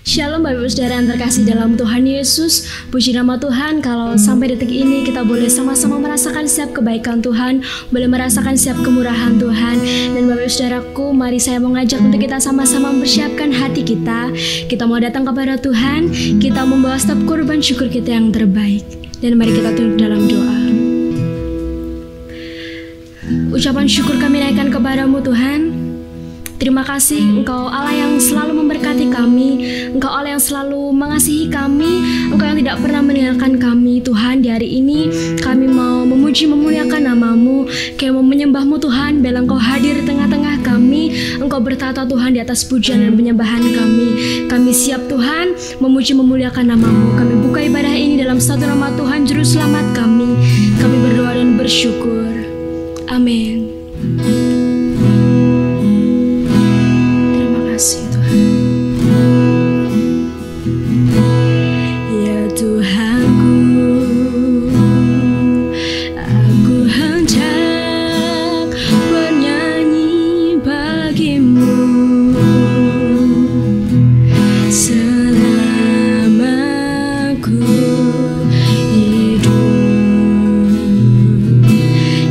Shalom Bapak Ibu Saudara yang terkasih dalam Tuhan Yesus. Puji nama Tuhan kalau sampai detik ini kita boleh sama-sama merasakan setiap kebaikan Tuhan, boleh merasakan setiap kemurahan Tuhan. Dan Bapak Ibu Saudaraku, mari saya mengajak untuk kita sama-sama mempersiapkan hati kita. Kita mau datang kepada Tuhan, kita membawa setiap korban syukur kita yang terbaik. Dan mari kita tunduk dalam doa. Ucapan syukur kami naikkan kepadamu Tuhan. Terima kasih Engkau Allah yang selalu memberkati kami, Engkau Allah yang selalu mengasihi kami, Engkau yang tidak pernah meninggalkan kami. Tuhan, di hari ini kami mau memuji memuliakan nama-Mu, kami mau menyembah-Mu Tuhan, bila Engkau hadir di tengah-tengah kami, Engkau bertata Tuhan di atas pujian dan penyembahan kami. Kami siap Tuhan memuji memuliakan nama-Mu. Kami buka ibadah ini dalam satu nama Tuhan Juru Selamat kami. Kami berdoa dan bersyukur. Amin.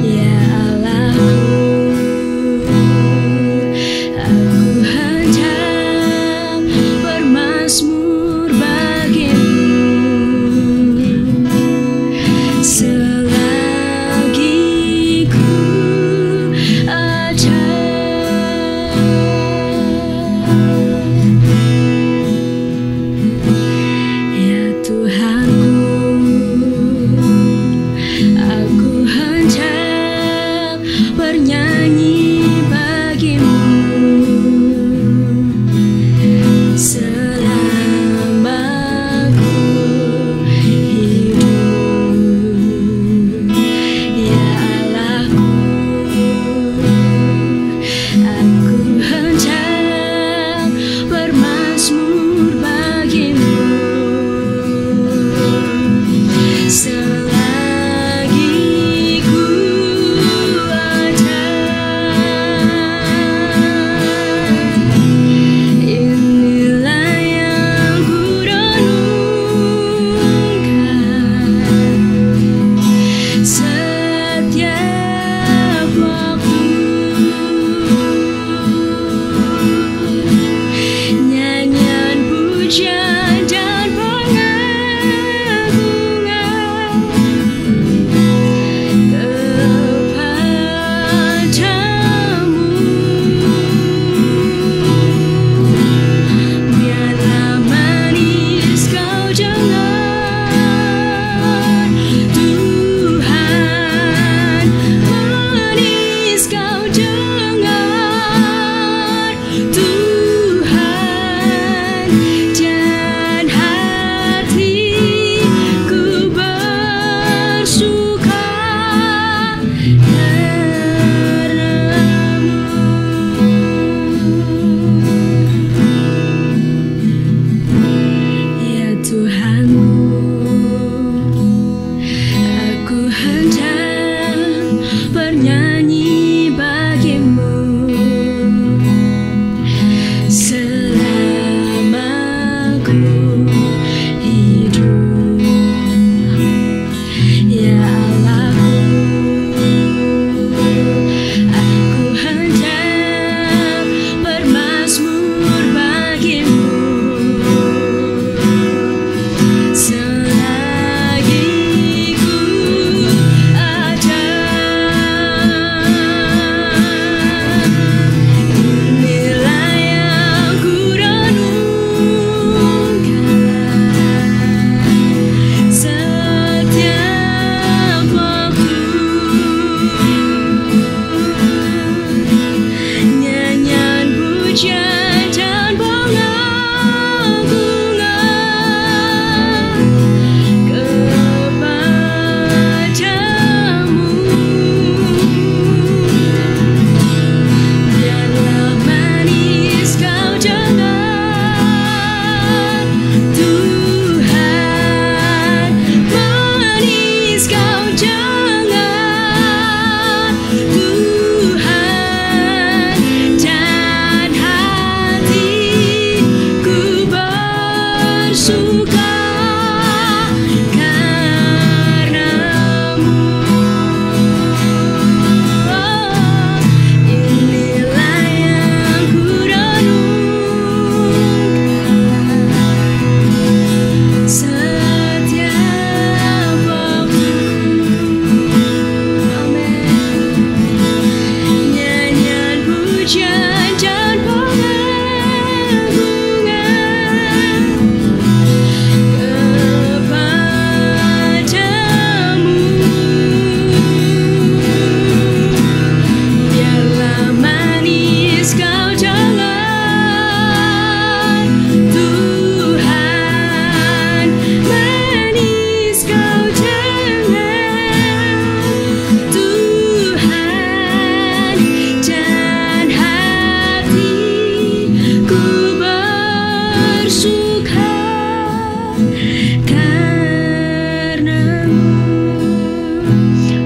Ya Allah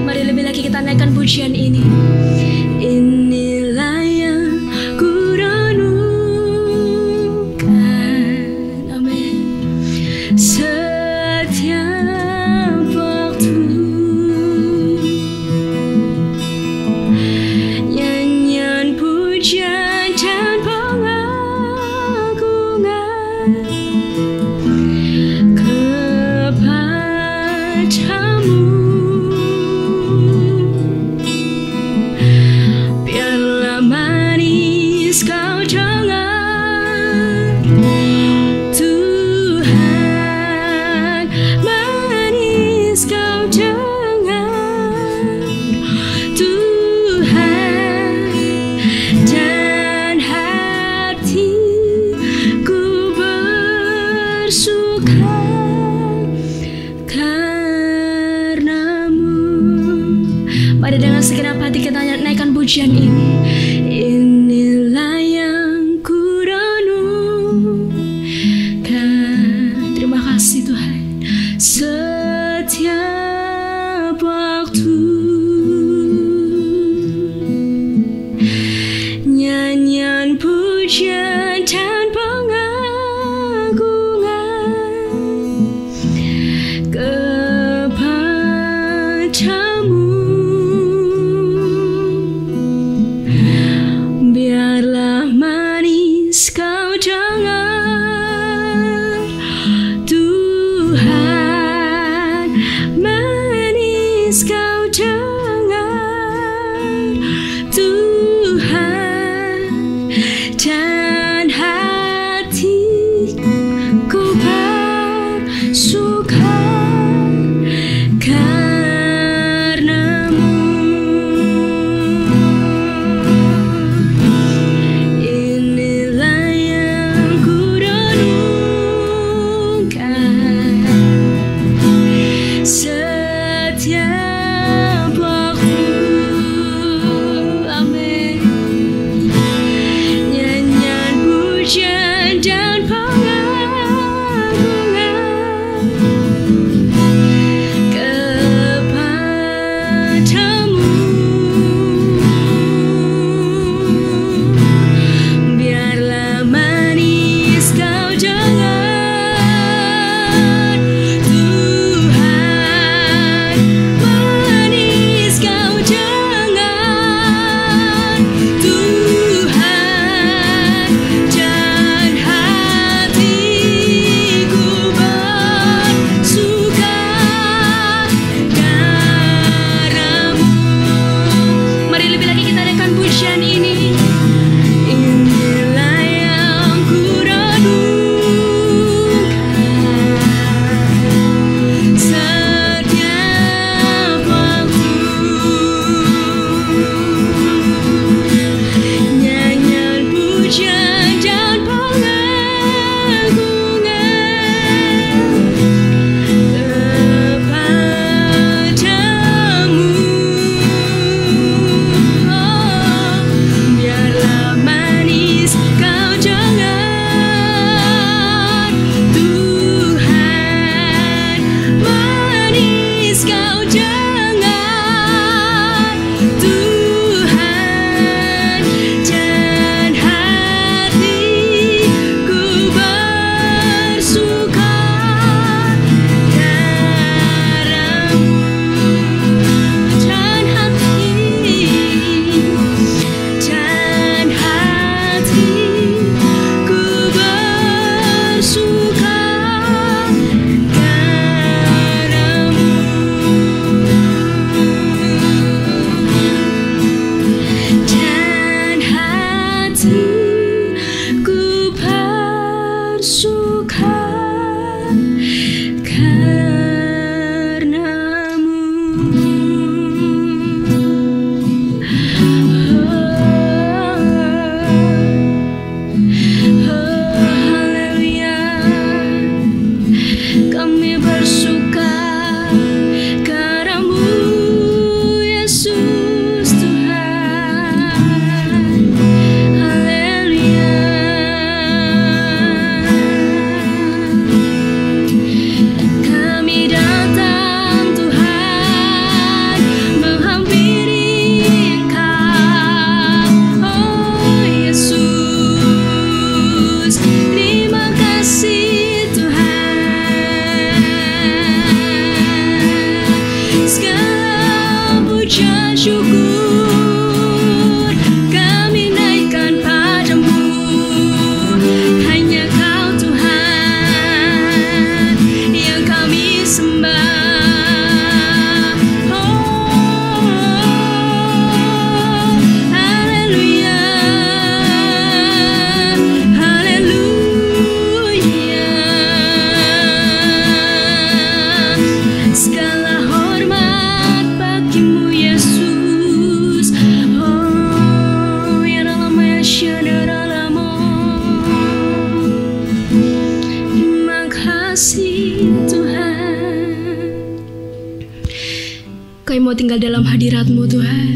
Mari lebih lagi kita naikkan pujian ini. Inilah yang kurenungkan, amin. Setiap waktu nyanyian pujian dan pengagungan kepadamu. Biarlah manis kau dengar, Tuhan, manis kau dengar, Tuhan, dan hatiku bersuka karenamu. Mari dengan segenap hati kita naikkan pujian ini. Inilah yang kurenungkan. Terima kasih Tuhan. Setiap waktu nyanyian pujian dan pengagungan kepadamu. Biarlah manis kau dengar, Tuhan, manis kau dengar, Tuhan, dan hatiku bersuka karenamu. Inilah yang kurenungkan setiap waktu, amin. Nyanyian pujian dan pengagungan kepadamu. Biarlah manis kau dengar, Tuhan, manis kau dengar, Tuhan, dan hatiku bersuka karenamu. Mari lebih lagi kita naikkan pujian ini. Inilah yang kurenungkan setiap waktu nyanyian pujian dan pengagungan kepadamu. Oh, biarlah manis kau dengar, Tuhan, manis kau dengar, Tuhan, dan hatiku bersuka karenamu, dan hatiku bersuka karenamu. Dan hatiku bersuka Haleluya. Kami bersuka karamu, Yesus Tuhan. Haleluya. yang mau tinggal dalam hadirat-Mu Tuhan.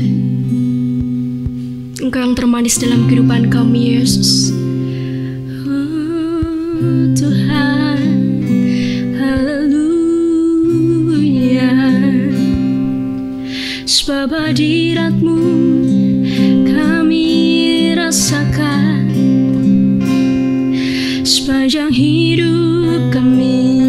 Engkau yang termanis dalam kehidupan kami Yesus. Tuhan, haleluya. Sebab hadirat-Mu kami rasakan sepanjang hidup kami.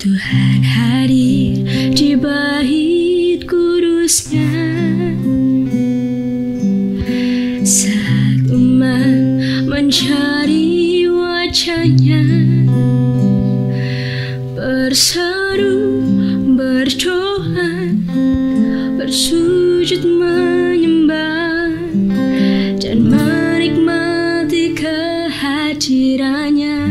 Tuhan hadir di bait kudusnya saat umat mencari wajahnya, berseru, berdoa, bersujud menyembah dan menikmati kehadirannya.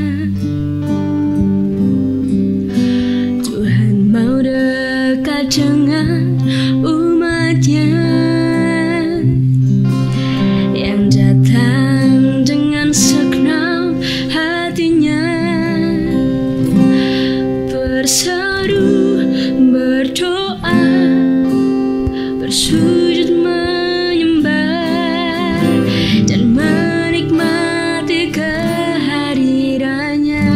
Dengan umatnya yang datang dengan segenap hatinya, berseru, berdoa, bersujud menyembah dan menikmati kehadirannya.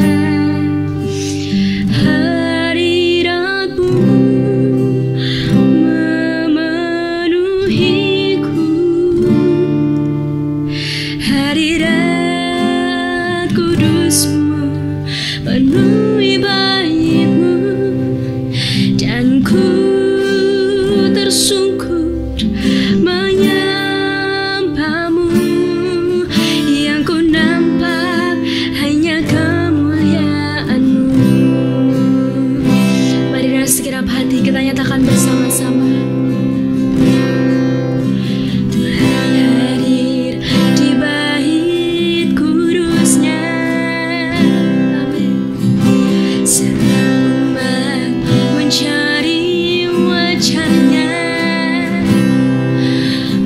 Hadirat kudus-Mu penuhi bait-Mu, dan ku tersungkur menyembah-Mu. Yang ku nampak hanya kemuliaan-Mu. Mari dengan segenap hati kita nyatakan bersama-sama.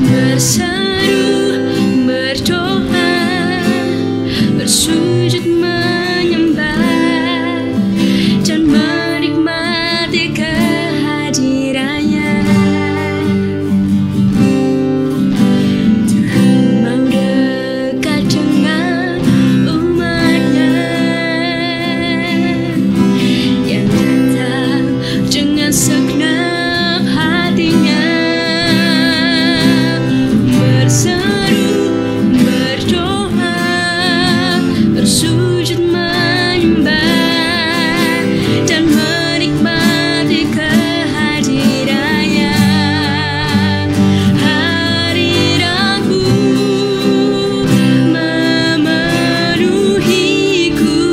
Berseru, berdoa, bersujud menyembah dan menikmati kehadirannya. Tuhan mau dekat dengan umatnya yang datang dengan segenap hatinya. Berseru, berdoa, bersujud menyembah dan menikmati kehadirannya. Hadirat-Mu memenuhiku,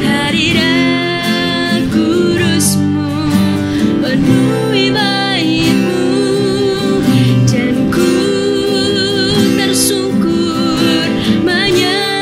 hadirat kudus-Mu penuhi bait-Mu, dan ku tersungkur menyembah.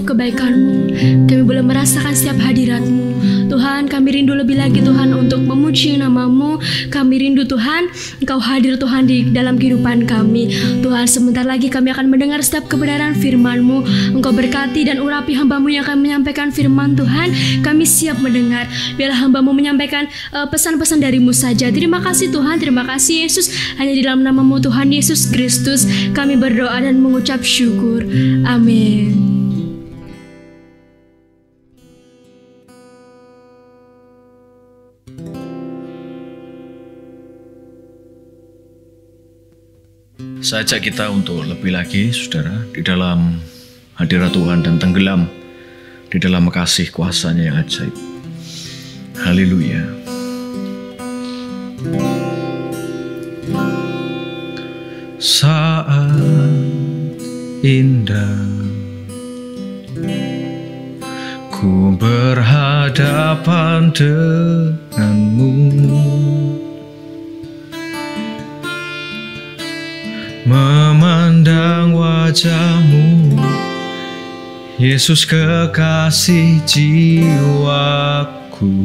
setiap kebaikan-Mu. Kami boleh merasakan setiap hadirat-Mu. Tuhan, kami rindu lebih lagi Tuhan untuk memuji nama-Mu. Kami rindu Tuhan, Engkau hadir Tuhan di dalam kehidupan kami. Tuhan, sebentar lagi kami akan mendengar setiap kebenaran firman-Mu. Engkau berkati dan urapi hamba-Mu yang akan menyampaikan firman Tuhan. Kami siap mendengar. Biarlah hamba-Mu menyampaikan pesan-pesan dari-Mu saja. Terima kasih Tuhan, terima kasih Yesus. Hanya di dalam nama-Mu Tuhan Yesus Kristus kami berdoa dan mengucap syukur. Amin. Saya ajak kita untuk lebih lagi, saudara, di dalam hadirat Tuhan dan tenggelam di dalam kasih kuasa-Nya yang ajaib. Haleluya. Saat indah ku berhadapan denganmu, memandang wajah-Mu, Yesus kekasih jiwaku.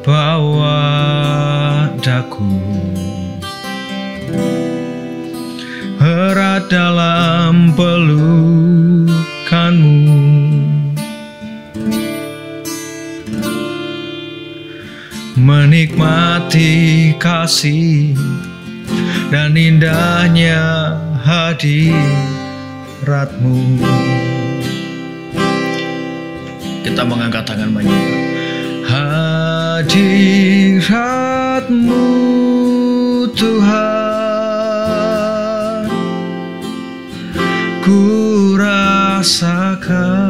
Bawa daku erat dalam pelukan-Mu, menikmati kasih dan indahnya hadirat-Mu. Kita mengangkat tangan menyembah. Hadirat-Mu Tuhan, ku rasakan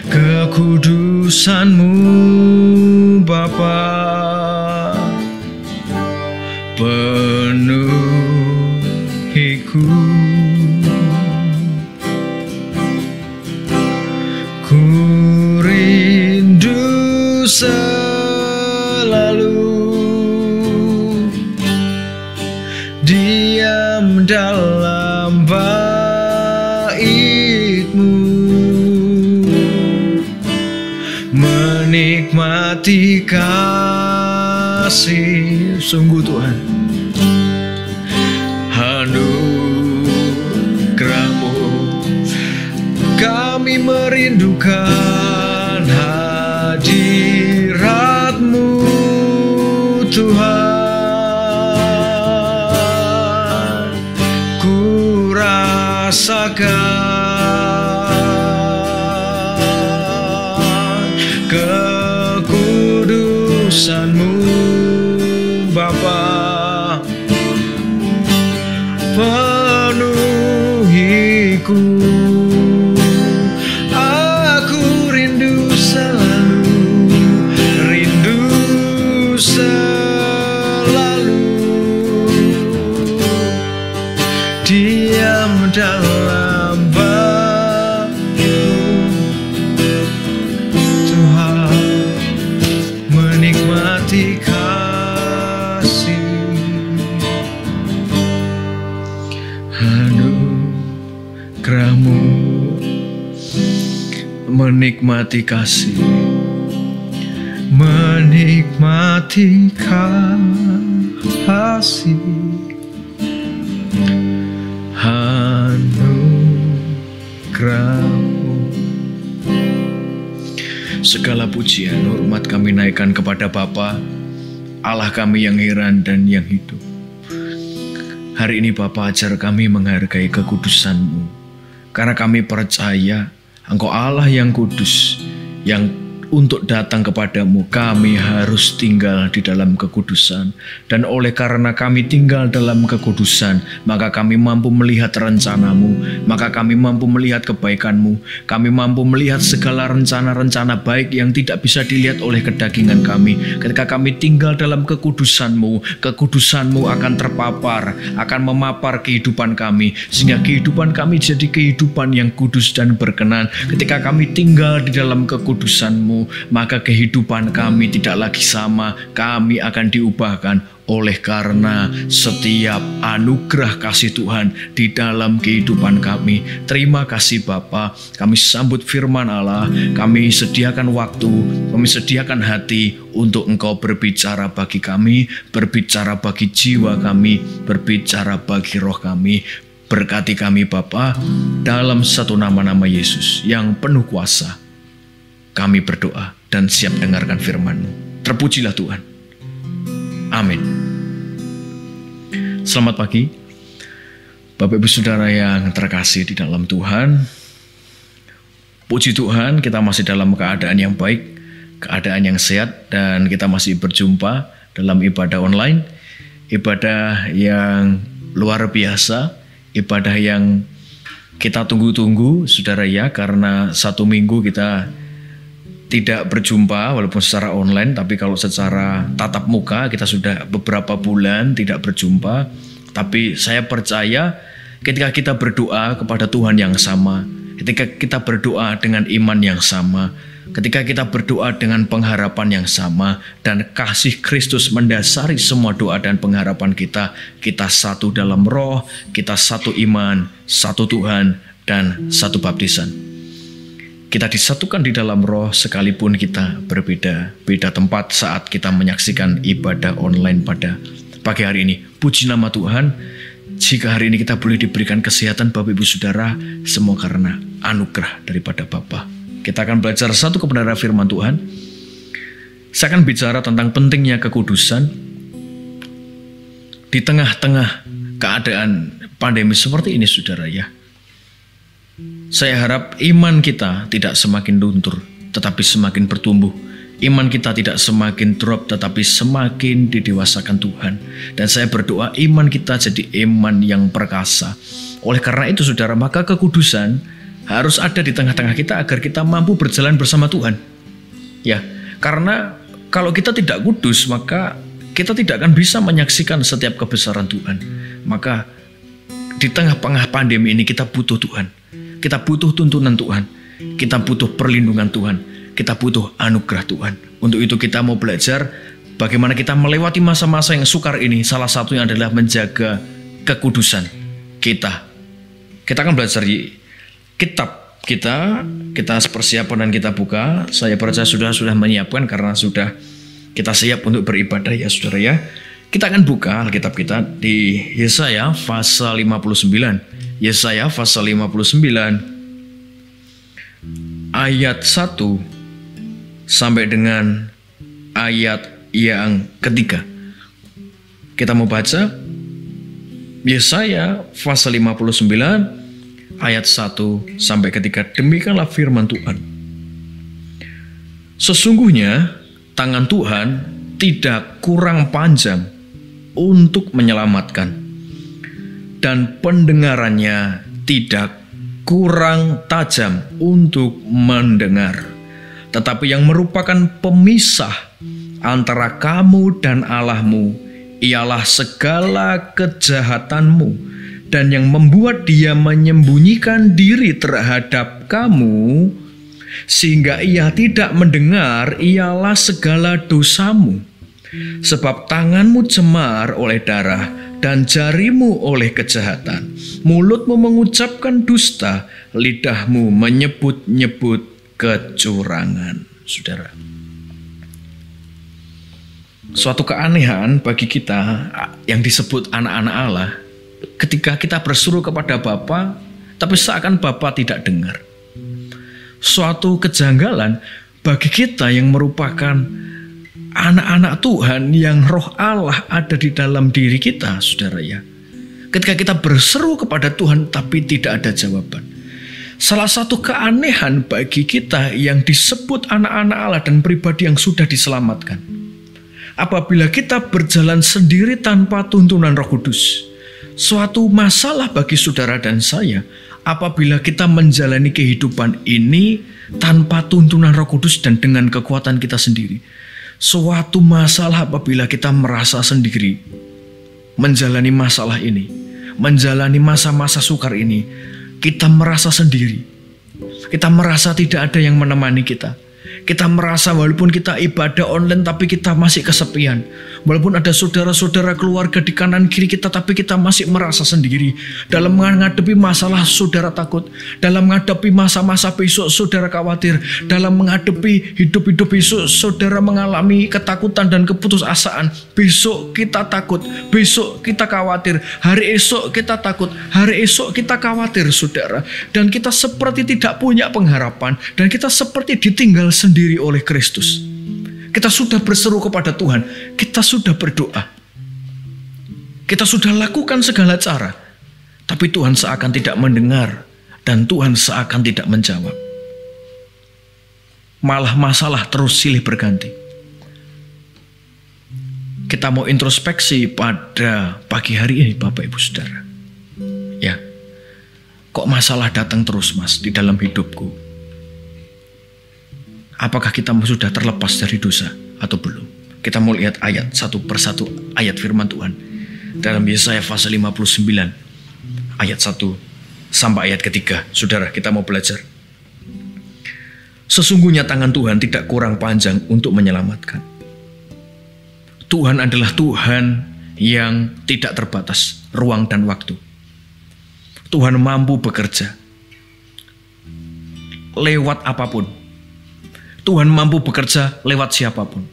kekudusan-Mu Bapa, penuhiku. Ku rindu selalu diam dalam bait-Mu, menikmati kasih. Sungguh Tuhan, anugerah-Mu kami merindukan, hadirat-Mu Tuhan, ku rasakan kekudusan-Mu Bapa, penuhiku. Diam dalam bait-Mu Tuhan, menikmati kasih. Anugerah-Mu menikmati kasih, menikmati kasih. Anugerah-Mu. Segala pujian, hormat kami naikkan kepada Bapa, Allah kami yang heran dan yang hidup. Hari ini Bapa, ajar kami menghargai kekudusan-Mu, karena kami percaya Engkau Allah yang kudus, yang untuk datang kepadamu kami harus tinggal di dalam kekudusan. Dan oleh karena kami tinggal dalam kekudusan, maka kami mampu melihat rencana-Mu, maka kami mampu melihat kebaikan-Mu, kami mampu melihat segala rencana-rencana baik yang tidak bisa dilihat oleh kedagingan kami. Ketika kami tinggal dalam kekudusan-Mu, kekudusan-Mu akan terpapar, akan memapar kehidupan kami, sehingga kehidupan kami jadi kehidupan yang kudus dan berkenan. Ketika kami tinggal di dalam kekudusan-Mu, firman-Mu, maka kehidupan kami tidak lagi sama. Kami akan diubahkan oleh karena setiap anugerah kasih Tuhan di dalam kehidupan kami. Terima kasih Bapa, kami sambut firman Allah, kami sediakan waktu, kami sediakan hati untuk Engkau berbicara bagi kami, berbicara bagi jiwa kami, berbicara bagi roh kami. Berkati kami Bapa, dalam satu nama-nama Yesus yang penuh kuasa. Kami berdoa dan siap dengarkan firman-Mu. Terpujilah Tuhan. Amin. Selamat pagi, Bapak Ibu Saudara yang terkasih di dalam Tuhan. Puji Tuhan, kita masih dalam keadaan yang baik, keadaan yang sehat, dan kita masih berjumpa dalam ibadah online. Ibadah yang luar biasa, ibadah yang kita tunggu-tunggu, saudara ya, karena 1 minggu kita tidak berjumpa walaupun secara online, tapi kalau secara tatap muka kita sudah beberapa bulan tidak berjumpa. Tapi saya percaya ketika kita berdoa kepada Tuhan yang sama, ketika kita berdoa dengan iman yang sama, ketika kita berdoa dengan pengharapan yang sama, dan kasih Kristus mendasari semua doa dan pengharapan kita, kita satu dalam roh, kita satu iman, satu Tuhan, dan satu baptisan. Kita disatukan di dalam roh sekalipun kita berbeda tempat saat kita menyaksikan ibadah online pada pagi hari ini. Puji nama Tuhan, jika hari ini kita boleh diberikan kesehatan Bapak Ibu Saudara, semua karena anugerah daripada Bapa. Kita akan belajar satu kebenaran firman Tuhan. Saya akan bicara tentang pentingnya kekudusan di tengah-tengah keadaan pandemi seperti ini, saudara ya. Saya harap iman kita tidak semakin luntur, tetapi semakin bertumbuh. Iman kita tidak semakin drop, tetapi semakin didewasakan Tuhan. Dan saya berdoa iman kita jadi iman yang perkasa. Oleh karena itu saudara, maka kekudusan harus ada di tengah-tengah kita agar kita mampu berjalan bersama Tuhan. Ya, karena kalau kita tidak kudus, maka kita tidak akan bisa menyaksikan setiap kebesaran Tuhan. Maka di tengah-tengah pandemi ini kita butuh Tuhan. Kita butuh tuntunan Tuhan, kita butuh perlindungan Tuhan, kita butuh anugerah Tuhan. Untuk itu kita mau belajar bagaimana kita melewati masa-masa yang sukar ini. Salah satunya adalah menjaga kekudusan kita. Kita akan belajar di kitab kita persiapan dan kita buka. Saya percaya sudah menyiapkan karena sudah kita siap untuk beribadah ya saudara ya. Kita akan buka Alkitab kita di Yesaya pasal 59. Yesaya pasal 59 ayat 1 sampai dengan ayat yang ketiga. Kita mau baca Yesaya pasal 59 ayat 1 sampai ketiga. Demikianlah firman Tuhan. Sesungguhnya tangan Tuhan tidak kurang panjang untuk menyelamatkan, dan pendengarannya tidak kurang tajam untuk mendengar. Tetapi yang merupakan pemisah antara kamu dan Allahmu ialah segala kejahatanmu, dan yang membuat dia menyembunyikan diri terhadap kamu sehingga ia tidak mendengar ialah segala dosamu. Sebab tanganmu cemar oleh darah dan jarimu oleh kejahatan. Mulutmu mengucapkan dusta, lidahmu menyebut-nyebut kecurangan. Saudara, suatu keanehan bagi kita yang disebut anak-anak Allah, ketika kita berseru kepada Bapa, tapi seakan Bapa tidak dengar. Suatu kejanggalan bagi kita yang merupakan anak-anak Tuhan yang roh Allah ada di dalam diri kita, saudara ya. Ketika kita berseru kepada Tuhan tapi tidak ada jawaban. Salah satu keanehan bagi kita yang disebut anak-anak Allah dan pribadi yang sudah diselamatkan, apabila kita berjalan sendiri tanpa tuntunan Roh Kudus. Suatu masalah bagi saudara dan saya apabila kita menjalani kehidupan ini tanpa tuntunan Roh Kudus dan dengan kekuatan kita sendiri. Suatu masalah apabila kita merasa sendiri menjalani masalah ini, menjalani masa-masa sukar ini, kita merasa sendiri. Kita merasa tidak ada yang menemani kita. Kita merasa walaupun kita ibadah online tapi kita masih kesepian. Walaupun ada saudara-saudara keluarga di kanan kiri kita tapi kita masih merasa sendiri. Dalam menghadapi masalah saudara takut. Dalam menghadapi masa-masa besok saudara khawatir. Dalam menghadapi hidup-hidup besok saudara mengalami ketakutan dan keputusasaan. Besok kita takut. Besok kita khawatir. Hari esok kita takut. Hari esok kita khawatir saudara. Dan kita seperti tidak punya pengharapan. Dan kita seperti ditinggal sendiri oleh Kristus. Kita sudah berseru kepada Tuhan, kita sudah berdoa, kita sudah lakukan segala cara, tapi Tuhan seakan tidak mendengar dan Tuhan seakan tidak menjawab. Malah masalah terus silih berganti. Kita mau introspeksi pada pagi hari ini Bapak Ibu Saudara. Ya, kok masalah datang terus Mas di dalam hidupku? Apakah kita sudah terlepas dari dosa atau belum? Kita mau lihat ayat satu persatu ayat firman Tuhan. Dalam Yesaya pasal 59 ayat 1 sampai ayat ketiga. Saudara, kita mau belajar. Sesungguhnya tangan Tuhan tidak kurang panjang untuk menyelamatkan. Tuhan adalah Tuhan yang tidak terbatas ruang dan waktu. Tuhan mampu bekerja lewat apapun. Tuhan mampu bekerja lewat siapapun.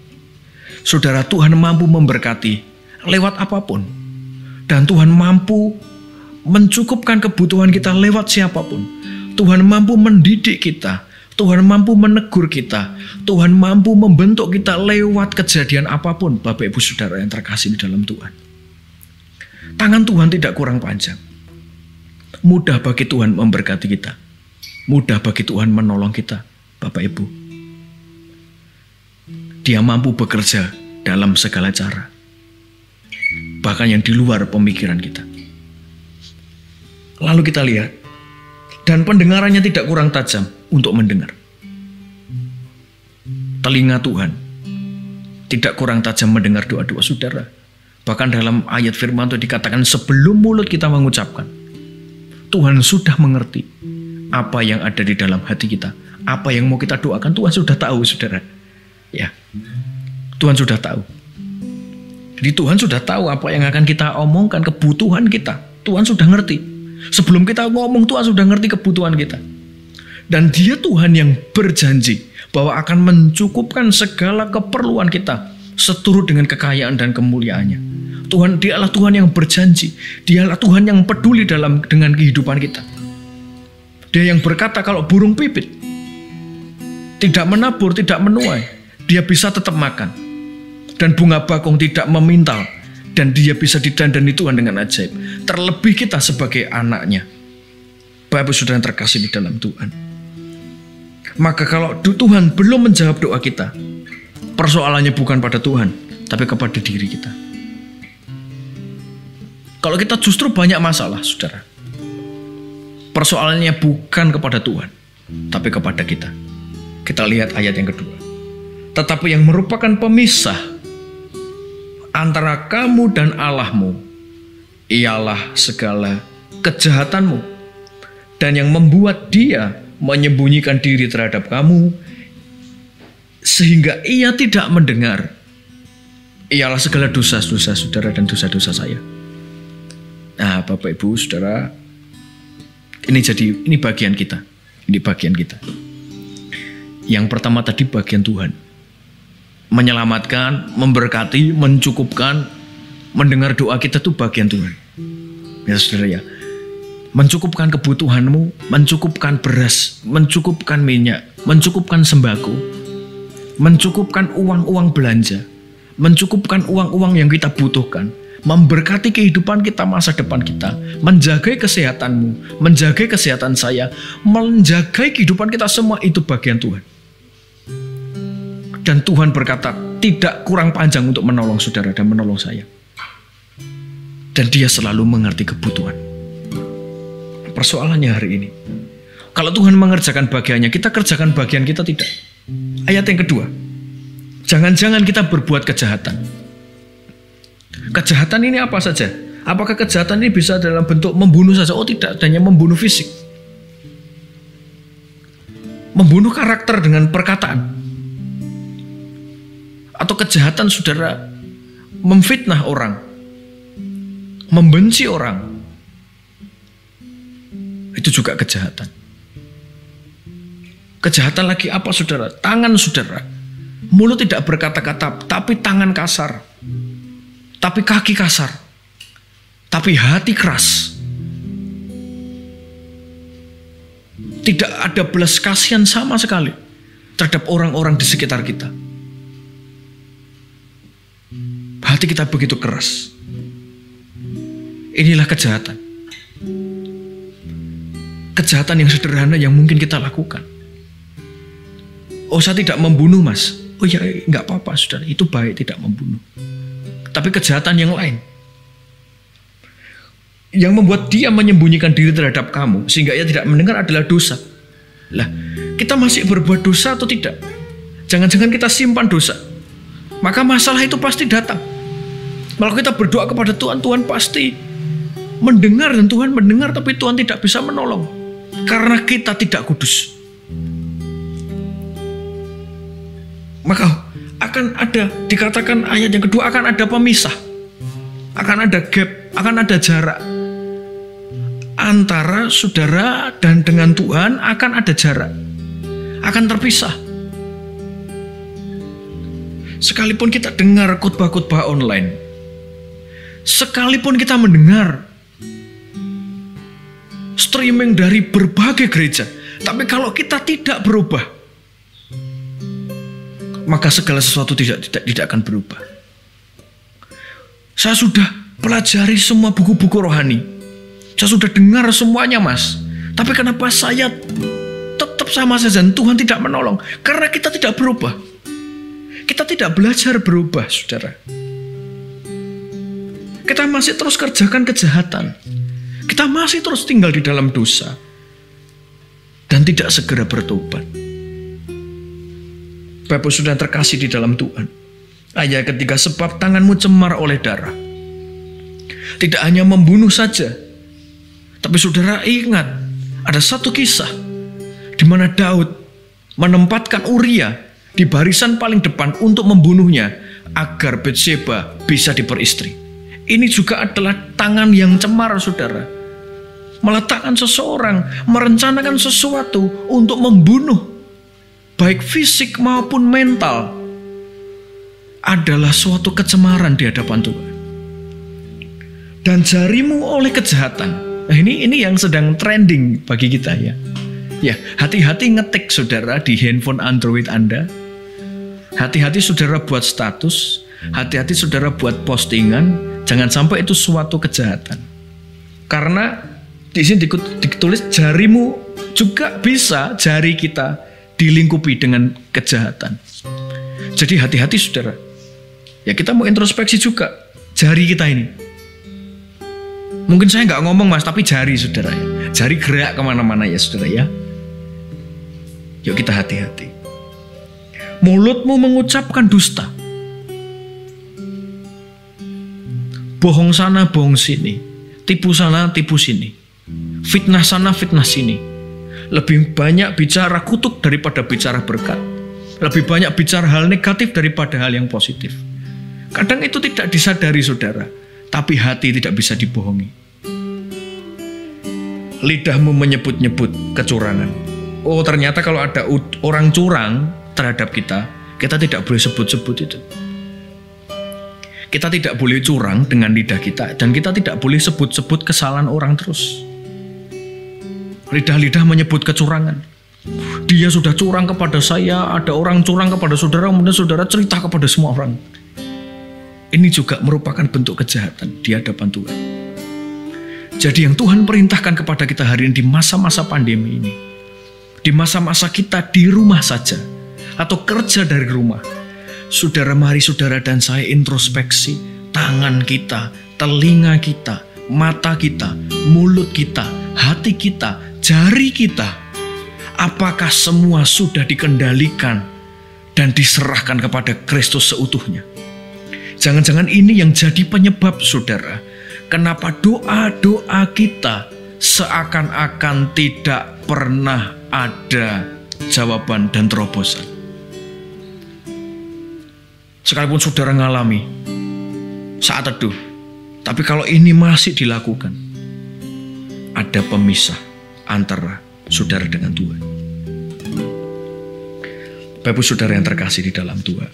Saudara, Tuhan mampu memberkati lewat apapun. Dan Tuhan mampu mencukupkan kebutuhan kita lewat siapapun. Tuhan mampu mendidik kita. Tuhan mampu menegur kita. Tuhan mampu membentuk kita lewat kejadian apapun. Bapak Ibu Saudara yang terkasih di dalam Tuhan. Tangan Tuhan tidak kurang panjang. Mudah bagi Tuhan memberkati kita. Mudah bagi Tuhan menolong kita. Bapak Ibu, Dia mampu bekerja dalam segala cara. Bahkan yang di luar pemikiran kita. Lalu kita lihat. Dan pendengarannya tidak kurang tajam untuk mendengar. Telinga Tuhan tidak kurang tajam mendengar doa-doa saudara. Bahkan dalam ayat firman itu dikatakan sebelum mulut kita mengucapkan. Tuhan sudah mengerti apa yang ada di dalam hati kita. Apa yang mau kita doakan Tuhan sudah tahu saudara. Ya, Tuhan sudah tahu. Jadi Tuhan sudah tahu apa yang akan kita omongkan, kebutuhan kita. Tuhan sudah ngerti. Sebelum kita ngomong, Tuhan sudah ngerti kebutuhan kita. Dan Dia Tuhan yang berjanji bahwa akan mencukupkan segala keperluan kita seturut dengan kekayaan dan kemuliaannya. Tuhan, Dialah Tuhan yang berjanji. Dialah Tuhan yang peduli dengan kehidupan kita. Dia yang berkata kalau burung pipit tidak menabur, tidak menuai, dia bisa tetap makan. Dan bunga bakung tidak memintal. Dan dia bisa didandani Tuhan dengan ajaib. Terlebih kita sebagai anaknya. Bapak Saudara yang terkasih di dalam Tuhan. Maka kalau Tuhan belum menjawab doa kita, persoalannya bukan pada Tuhan, tapi kepada diri kita. Kalau kita justru banyak masalah, saudara, persoalannya bukan kepada Tuhan, tapi kepada kita. Kita lihat ayat yang kedua. Tetapi yang merupakan pemisah antara kamu dan Allahmu ialah segala kejahatanmu, dan yang membuat Dia menyembunyikan diri terhadap kamu sehingga Ia tidak mendengar ialah segala dosa-dosa saudara dan dosa-dosa saya. Nah, Bapak Ibu Saudara, ini bagian kita. Ini bagian kita. Yang pertama tadi bagian Tuhan. Menyelamatkan, memberkati, mencukupkan, mendengar doa kita itu bagian Tuhan. Ya saudara ya. Mencukupkan kebutuhanmu, mencukupkan beras, mencukupkan minyak, mencukupkan sembako, mencukupkan uang-uang belanja, mencukupkan uang-uang yang kita butuhkan, memberkati kehidupan kita, masa depan kita, menjaga kesehatanmu, menjaga kesehatan saya, menjaga kehidupan kita, semua itu bagian Tuhan. Dan Tuhan berkata tidak kurang panjang untuk menolong saudara dan menolong saya. Dan Dia selalu mengerti kebutuhan. Persoalannya hari ini, kalau Tuhan mengerjakan bagiannya, kita kerjakan bagian kita tidak. Ayat yang kedua, jangan-jangan kita berbuat kejahatan. Kejahatan ini apa saja? Apakah kejahatan ini bisa dalam bentuk membunuh saja? Oh tidak, hanya membunuh fisik. Membunuh karakter dengan perkataan. atau kejahatan saudara memfitnah orang, membenci orang, itu juga kejahatan. Kejahatan lagi apa saudara? Tangan saudara, mulut tidak berkata-kata, tapi tangan kasar, tapi kaki kasar, tapi hati keras. Tidak ada belas kasihan sama sekali terhadap orang-orang di sekitar kita. Hati kita begitu keras. Inilah kejahatan. Kejahatan yang sederhana yang mungkin kita lakukan. Oh, saya tidak membunuh, Mas. Oh ya, enggak apa-apa, saudara. Itu baik tidak membunuh. Tapi kejahatan yang lain, yang membuat dia menyembunyikan diri terhadap kamu sehingga ia tidak mendengar adalah dosa. Lah, kita masih berbuat dosa atau tidak? Jangan-jangan kita simpan dosa, maka masalah itu pasti datang. Kalau kita berdoa kepada Tuhan, Tuhan pasti mendengar, dan Tuhan mendengar, tapi Tuhan tidak bisa menolong karena kita tidak kudus. Maka akan ada, dikatakan ayat yang kedua, akan ada pemisah, akan ada gap, akan ada jarak antara saudara dan dengan Tuhan. Akan ada jarak, akan terpisah. Sekalipun kita dengar khotbah-khotbah online, sekalipun kita mendengar streaming dari berbagai gereja, tapi kalau kita tidak berubah, maka segala sesuatu tidak akan berubah. Saya sudah pelajari semua buku-buku rohani, saya sudah dengar semuanya, Mas, tapi kenapa saya tetap sama saja dan Tuhan tidak menolong? Karena kita tidak berubah. Kita tidak belajar berubah, saudara. Kita masih terus kerjakan kejahatan. Kita masih terus tinggal di dalam dosa dan tidak segera bertobat. Bapak sudah terkasih di dalam Tuhan, ayat ketiga, sebab tanganmu cemar oleh darah. Tidak hanya membunuh saja, tapi saudara ingat, ada satu kisah di mana Daud menempatkan Uria di barisan paling depan untuk membunuhnya agar Batseba bisa diperistri. Ini juga adalah tangan yang cemar, saudara. Meletakkan seseorang, merencanakan sesuatu untuk membunuh, baik fisik maupun mental, adalah suatu kecemaran di hadapan Tuhan. Dan jarimu oleh kejahatan. Nah, ini yang sedang trending bagi kita, ya. Ya, hati-hati ngetik, saudara, di handphone Android Anda. Hati-hati saudara buat status, hati-hati saudara buat postingan, jangan sampai itu suatu kejahatan. Karena di sini ditulis jarimu juga bisa, jari kita dilingkupi dengan kejahatan. Jadi hati-hati saudara. Ya, kita mau introspeksi juga jari kita ini. Mungkin saya nggak ngomong, Mas, tapi jari, saudara, ya. Jari gerak kemana-mana, ya saudara, ya. Yuk kita hati-hati. Mulutmu mengucapkan dusta, bohong sana, bohong sini, tipu sana, tipu sini, fitnah sana, fitnah sini. Lebih banyak bicara kutuk daripada bicara berkat. Lebih banyak bicara hal negatif daripada hal yang positif. Kadang itu tidak disadari, saudara, tapi hati tidak bisa dibohongi. Lidahmu menyebut-nyebut kecurangan. Oh, ternyata kalau ada orang curang terhadap kita tidak boleh sebut-sebut itu. Kita tidak boleh curang dengan lidah kita, dan kita tidak boleh sebut-sebut kesalahan orang terus. Lidah-lidah menyebut kecurangan. Dia sudah curang kepada saya, ada orang curang kepada saudara, kemudian saudara cerita kepada semua orang. Ini juga merupakan bentuk kejahatan di hadapan Tuhan. Jadi yang Tuhan perintahkan kepada kita hari ini di masa-masa pandemi ini, di masa-masa kita di rumah saja atau kerja dari rumah, saudara, mari saudara dan saya introspeksi tangan kita, telinga kita, mata kita, mulut kita, hati kita, jari kita. Apakah semua sudah dikendalikan dan diserahkan kepada Kristus seutuhnya? Jangan-jangan ini yang jadi penyebab, saudara, kenapa doa-doa kita seakan-akan tidak pernah ada jawaban dan terobosan. Sekalipun saudara ngalami saat teduh, tapi kalau ini masih dilakukan, ada pemisah antara saudara dengan Tuhan. Bapak saudara yang terkasih di dalam Tuhan,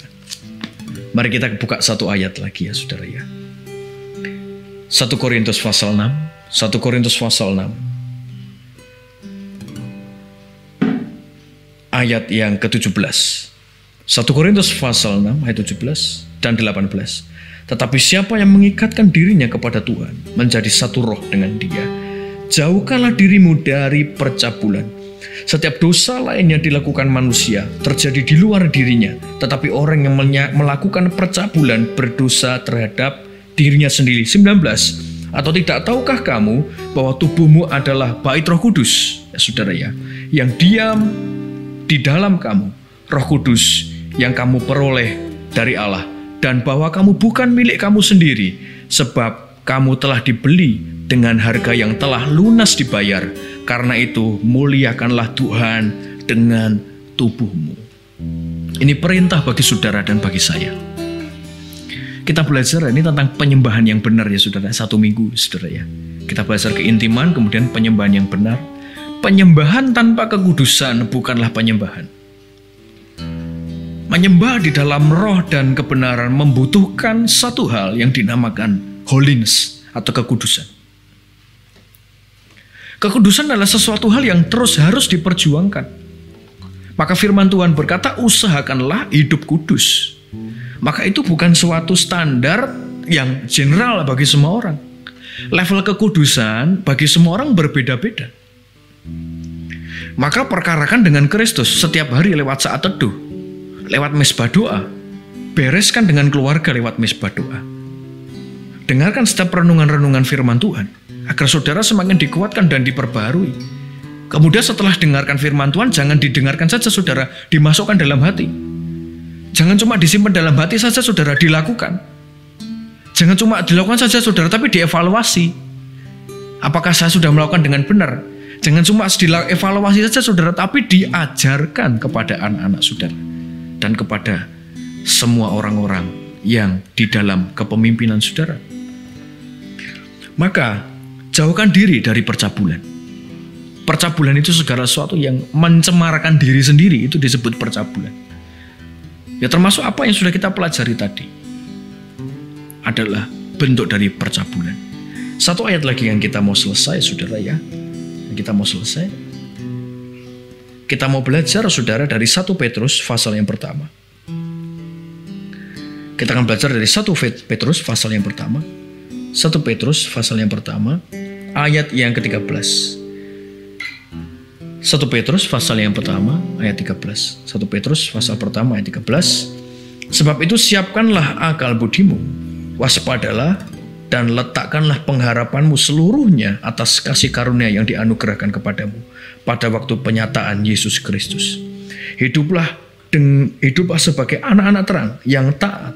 mari kita buka satu ayat lagi ya saudara ya. 1 Korintus pasal 6. 1 Korintus pasal 6. Ayat yang ke-17. 1 Korintus pasal 6 ayat 17 dan 18. Tetapi siapa yang mengikatkan dirinya kepada Tuhan menjadi satu roh dengan Dia. Jauhkanlah dirimu dari percabulan. Setiap dosa lain yang dilakukan manusia terjadi di luar dirinya, tetapi orang yang melakukan percabulan berdosa terhadap dirinya sendiri. 19. Atau tidak tahukah kamu bahwa tubuhmu adalah bait Roh Kudus, ya saudara ya, yang diam di dalam kamu, Roh Kudus yang kamu peroleh dari Allah, dan bahwa kamu bukan milik kamu sendiri, sebab kamu telah dibeli dengan harga yang telah lunas dibayar. Karena itu muliakanlah Tuhan dengan tubuhmu. Ini perintah bagi saudara dan bagi saya. Kita belajar ini tentang penyembahan yang benar ya saudara. 1 minggu saudara ya. Kita belajar keintiman, kemudian penyembahan yang benar. Penyembahan tanpa kekudusan bukanlah penyembahan. Menyembah di dalam roh dan kebenaran membutuhkan satu hal yang dinamakan holiness atau kekudusan. Kekudusan adalah sesuatu hal yang terus harus diperjuangkan. Maka firman Tuhan berkata, usahakanlah hidup kudus. Maka itu bukan suatu standar yang general bagi semua orang. Level kekudusan bagi semua orang berbeda-beda. Maka perkarakan dengan Kristus setiap hari lewat saat teduh, lewat mezbah doa. Bereskan dengan keluarga lewat mezbah doa. Dengarkan setiap renungan-renungan firman Tuhan, agar saudara semakin dikuatkan dan diperbarui. Kemudian setelah dengarkan firman Tuhan, jangan didengarkan saja saudara, dimasukkan dalam hati. Jangan cuma disimpan dalam hati saja saudara, dilakukan. Jangan cuma dilakukan saja saudara, tapi dievaluasi. Apakah saya sudah melakukan dengan benar? Jangan cuma dievaluasi saja saudara, tapi diajarkan kepada anak-anak saudara. Dan kepada semua orang-orang yang di dalam kepemimpinan saudara. Maka jauhkan diri dari percabulan. Percabulan itu segala sesuatu yang mencemarkan diri sendiri, itu disebut percabulan. Ya termasuk apa yang sudah kita pelajari tadi adalah bentuk dari percabulan. Satu ayat lagi yang kita mau selesai saudara ya. Kita mau selesai. Kita mau belajar saudara dari 1 Petrus pasal yang pertama. Kita akan belajar dari 1 Petrus pasal yang pertama. 1 Petrus pasal yang pertama ayat yang ke-13. 1 Petrus pasal yang pertama ayat 13. 1 Petrus pasal pertama ayat 13. Sebab itu siapkanlah akal budimu, waspadalah dan letakkanlah pengharapanmu seluruhnya atas kasih karunia yang dianugerahkan kepadamu pada waktu penyataan Yesus Kristus. Hiduplah sebagai anak-anak terang yang taat,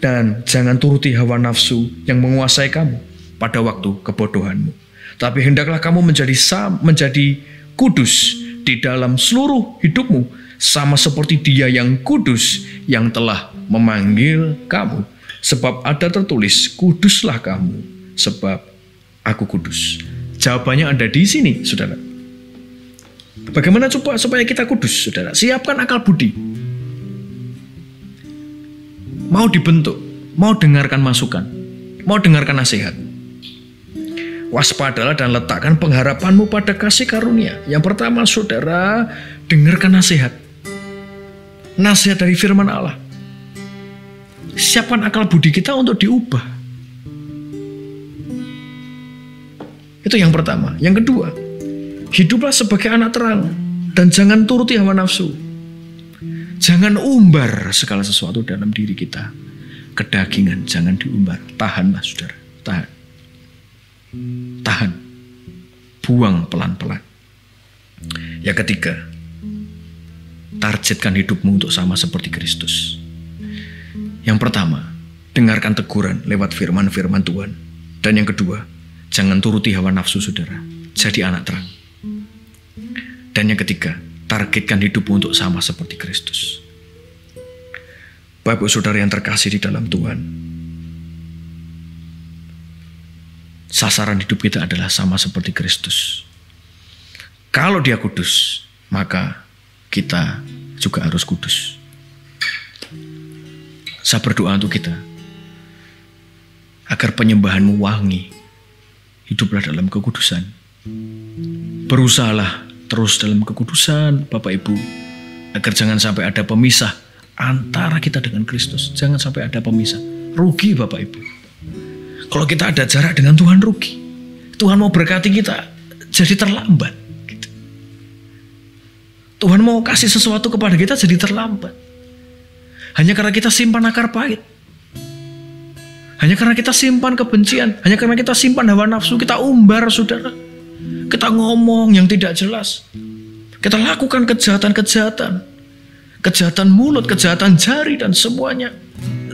dan jangan turuti hawa nafsu yang menguasai kamu pada waktu kebodohanmu. Tapi hendaklah kamu menjadi kudus di dalam seluruh hidupmu, sama seperti Dia yang kudus yang telah memanggil kamu. Sebab ada tertulis, kuduslah kamu, sebab aku kudus. Jawabannya ada di sini, saudara. Bagaimana supaya kita kudus, saudara? Siapkan akal budi. Mau dibentuk, mau dengarkan masukan, mau dengarkan nasihat. Waspadalah dan letakkan pengharapanmu pada kasih karunia. Yang pertama saudara, dengarkan nasihat. Nasihat dari firman Allah. Siapkan akal budi kita untuk diubah. Itu yang pertama. Yang kedua, hiduplah sebagai anak terang dan jangan turuti hawa nafsu. Jangan umbar segala sesuatu dalam diri kita. Kedagingan jangan diumbar. Tahanlah saudara, tahan. Tahan. Buang pelan-pelan. Yang ketiga, targetkan hidupmu untuk sama seperti Kristus. Yang pertama, dengarkan teguran lewat firman-firman Tuhan. Dan yang kedua, jangan turuti hawa nafsu saudara. Jadi anak terang. Dan yang ketiga, targetkan hidupmu untuk sama seperti Kristus. Bapak saudara yang terkasih di dalam Tuhan, sasaran hidup kita adalah sama seperti Kristus. Kalau Dia kudus, maka kita juga harus kudus. Saya berdoa untuk kita, agar penyembahanmu wangi, hiduplah dalam kekudusan. Berusahalah terus dalam kekudusan, Bapak Ibu, agar jangan sampai ada pemisah antara kita dengan Kristus. Jangan sampai ada pemisah. Rugi Bapak Ibu. Kalau kita ada jarak dengan Tuhan, rugi. Tuhan mau berkati kita jadi terlambat gitu. Tuhan mau kasih sesuatu kepada kita jadi terlambat. Hanya karena kita simpan akar pahit, hanya karena kita simpan kebencian, hanya karena kita simpan hawa nafsu, kita umbar saudara. Kita ngomong yang tidak jelas, kita lakukan kejahatan-kejahatan, kejahatan mulut, kejahatan jari, dan semuanya.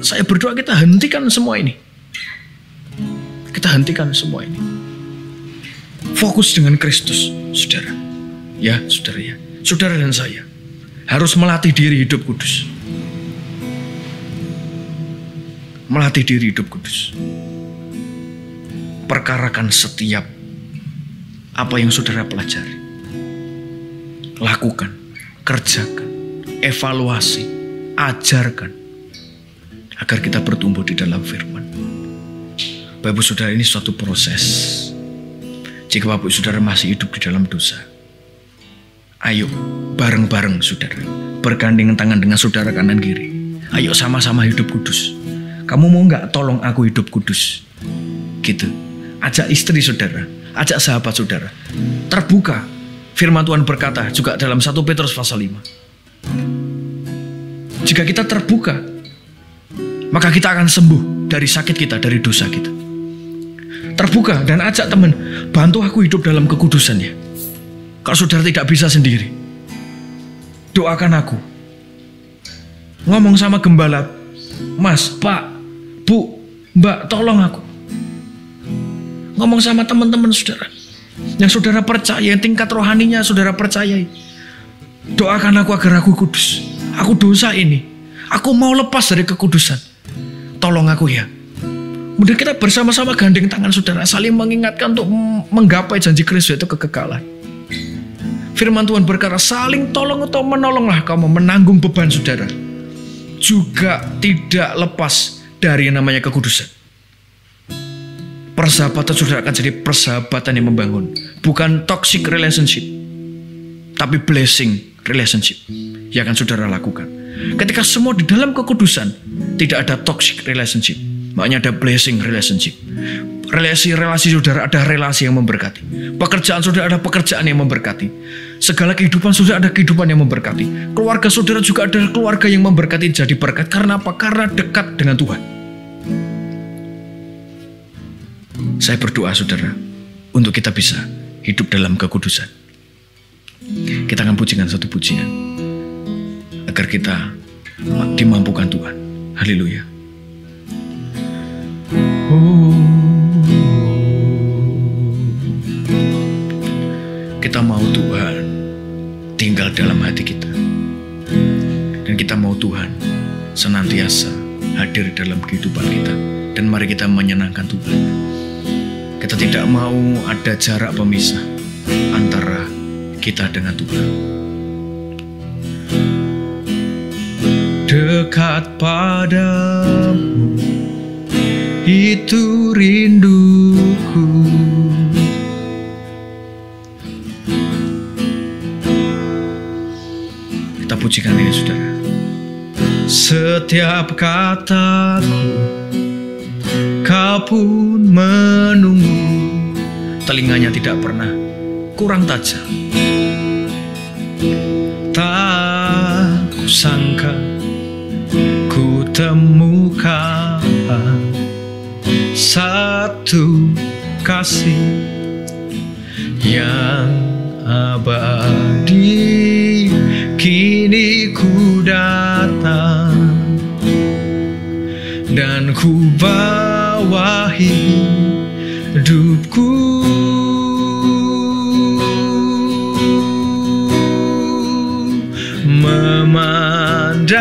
Saya berdoa kita hentikan semua ini. Kita hentikan semua ini. Fokus dengan Kristus, saudara. Ya, saudara ya. Saudara dan saya harus melatih diri hidup kudus. Melatih diri hidup kudus. Perkarakan setiap apa yang saudara pelajari. Lakukan, kerjakan, evaluasi, ajarkan, agar kita bertumbuh di dalam firman. Bapak Ibu Saudara, ini suatu proses. Jika Bapak Ibu Saudara masih hidup di dalam dosa, ayo bareng-bareng saudara, bergandengan tangan dengan saudara kanan kiri. Ayo sama-sama hidup kudus. Kamu mau gak tolong aku hidup kudus? Gitu. Ajak istri saudara, ajak sahabat saudara. Terbuka. Firman Tuhan berkata juga dalam 1 Petrus pasal 5. Jika kita terbuka, maka kita akan sembuh dari sakit kita, dari dosa kita. Terbuka dan ajak teman, bantu aku hidup dalam kekudusan ya. Kalau saudara tidak bisa sendiri, doakan aku. Ngomong sama gembala, Mas, Pak, Bu, Mbak, tolong aku. Ngomong sama teman-teman saudara, yang saudara percaya, yang tingkat rohaninya saudara percayai. Doakan aku agar aku kudus. Aku dosa ini, aku mau lepas dari kekudusan. Tolong aku ya. Kemudian kita bersama-sama gandeng tangan saudara, saling mengingatkan untuk menggapai janji Kristus, yaitu kekekalan. Firman Tuhan berkata, saling tolong atau menolonglah kamu menanggung beban saudara. Juga tidak lepas dari yang namanya kekudusan. Persahabatan saudara akan jadi persahabatan yang membangun. Bukan toxic relationship, tapi blessing relationship yang akan saudara lakukan. Ketika semua di dalam kekudusan, tidak ada toxic relationship, makanya ada blessing relationship. Relasi saudara ada relasi yang memberkati. Pekerjaan saudara ada pekerjaan yang memberkati. Segala kehidupan saudara ada kehidupan yang memberkati. Keluarga saudara juga ada keluarga yang memberkati, jadi berkat. Karena apa? Karena dekat dengan Tuhan. Saya berdoa saudara, untuk kita bisa hidup dalam kekudusan. Kita akan pujikan satu pujian, agar kita dimampukan Tuhan. Haleluya. Kita mau Tuhan tinggal dalam hati kita, dan kita mau Tuhan senantiasa hadir dalam kehidupan kita. Dan mari kita menyenangkan Tuhan. Kita tidak mau ada jarak pemisah antara kita dengan Tuhan. Dekat padamu, itu rinduku. Kita pujikan ini saudara. Setiap kataku, kau pun menunggu. Telinganya tidak pernah kurang tajam. Tak kusangka ku temukan satu kasih yang abadi. Kini ku datang dan ku bawahi hidupku. Memandang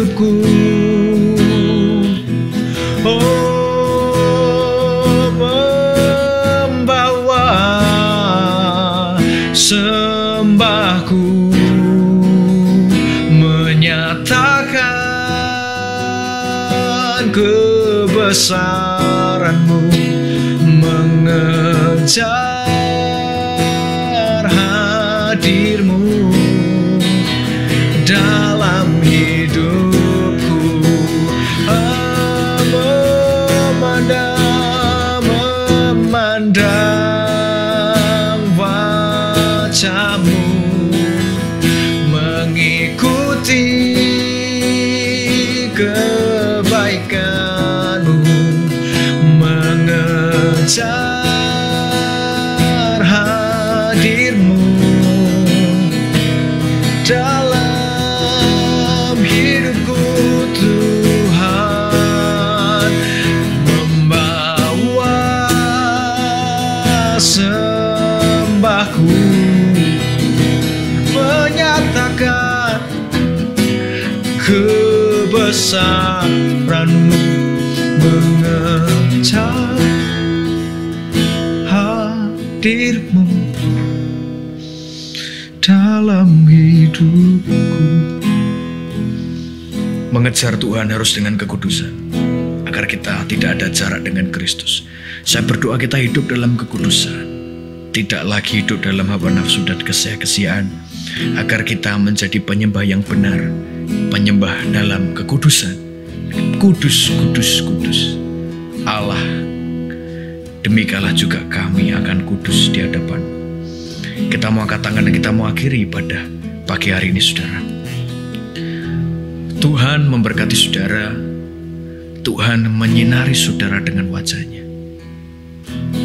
hidupku. Oh, membawa sembahku, menyatakan kebesaran-Mu, mengejar hadir-Mu dalam hidupku. Memandang wajah-Mu, mengikuti kebaikan-Mu, mengejar hadir-Mu dalam hidupku Tuhan. Membawa sembahku, menyatakan kebesaran-Mu, mengejar hadir-Mu dalam hidupku. Mengejar Tuhan harus dengan kekudusan, agar kita tidak ada jarak dengan Kristus. Saya berdoa kita hidup dalam kekudusan, tidak lagi hidup dalam hawa nafsu dan kesia-kesiaan, agar kita menjadi penyembah yang benar, penyembah dalam kekudusan. Kudus, kudus, kudus Allah, demikianlah juga kami akan kudus di hadapan. Kita mau angkat tangan dan kita mau akhiri ibadah pagi hari ini, saudara. Tuhan memberkati saudara. Tuhan menyinari saudara dengan wajah-Nya.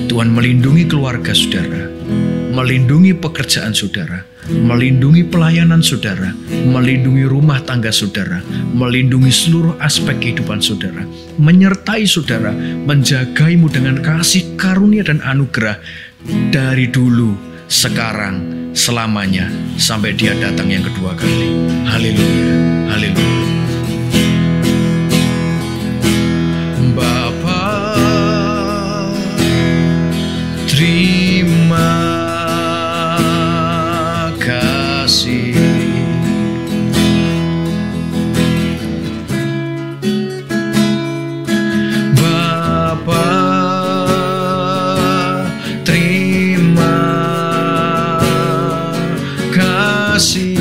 Tuhan melindungi keluarga saudara, melindungi pekerjaan saudara, melindungi pelayanan saudara, melindungi rumah tangga saudara, melindungi seluruh aspek kehidupan saudara, menyertai saudara, menjagaimu dengan kasih karunia dan anugerah dari dulu, sekarang, selamanya, sampai Dia datang yang kedua kali. Haleluya, haleluya. Bapa, terima kasih. Bapa, terima kasih.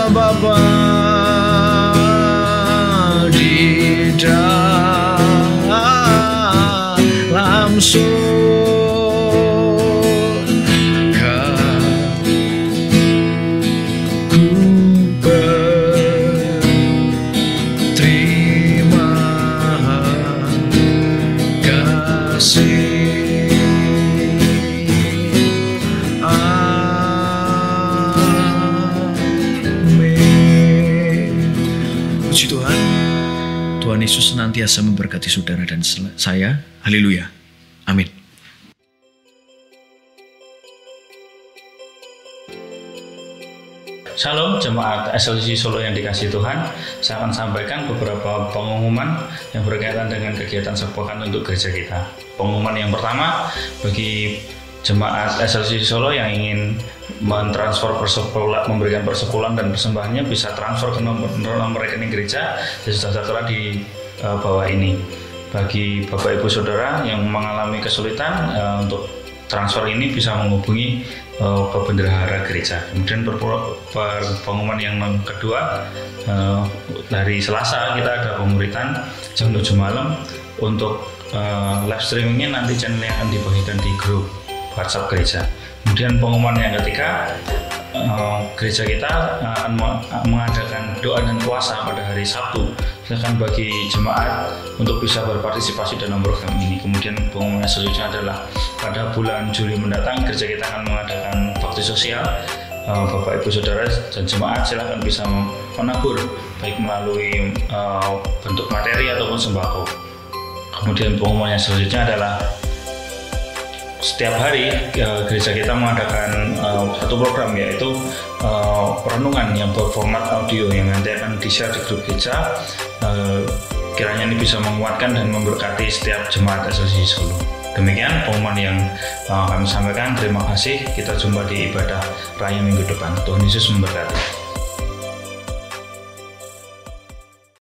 Bapa di dalam surga, ku berterima kasih. Tuhan Yesus senantiasa memberkati saudara dan saya. Haleluya. Amin. Shalom jemaat SLC Solo yang dikasihi Tuhan. Saya akan sampaikan beberapa pengumuman yang berkaitan dengan kegiatan sepekan untuk gereja kita. Pengumuman yang pertama, bagi jemaat SLC Solo yang ingin mentransfer memberikan persepuluhan dan persembahannya, bisa transfer ke nomor rekening gereja yang sudah tertera di bawah ini. Bagi Bapak Ibu Saudara yang mengalami kesulitan untuk transfer ini, bisa menghubungi pembendahara gereja. Kemudian pengumuman yang kedua, dari Selasa kita ada pemuritan jam 7 malam. Untuk live streamingnya nanti channelnya akan dibagikan di grup WhatsApp gereja. Kemudian pengumuman yang ketiga, gereja kita akan mengadakan doa dan puasa pada hari Sabtu. Silakan bagi jemaat untuk bisa berpartisipasi dalam program ini. Kemudian pengumuman selanjutnya adalah pada bulan Juli mendatang gereja kita akan mengadakan bakti sosial. Bapak Ibu Saudara dan jemaat silakan bisa menabur baik melalui bentuk materi ataupun sembako. Kemudian pengumuman yang selanjutnya adalah setiap hari gereja kita mengadakan satu program, yaitu perenungan yang berformat audio yang nanti akan di-share di grup gereja. Kiranya ini bisa menguatkan dan memberkati setiap jemaat SLC Solo. Demikian pengumuman yang kami sampaikan. Terima kasih. Kita jumpa di ibadah raya minggu depan. Tuhan Yesus memberkati.